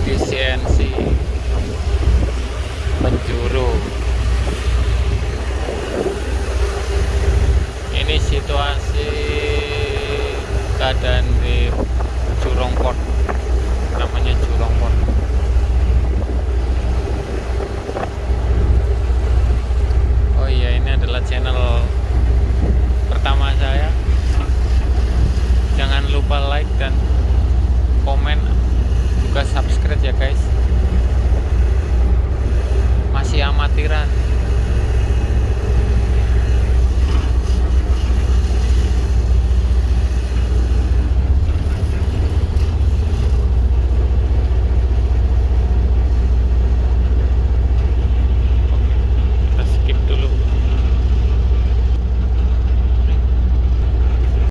efisiensi penjuru. Ini situasi keadaan di Jurong Port, namanya Jurong Port. Oh iya, ini adalah channel pertama saya. Jangan lupa like dan komen, juga subscribe ya guys. Masih amatiran.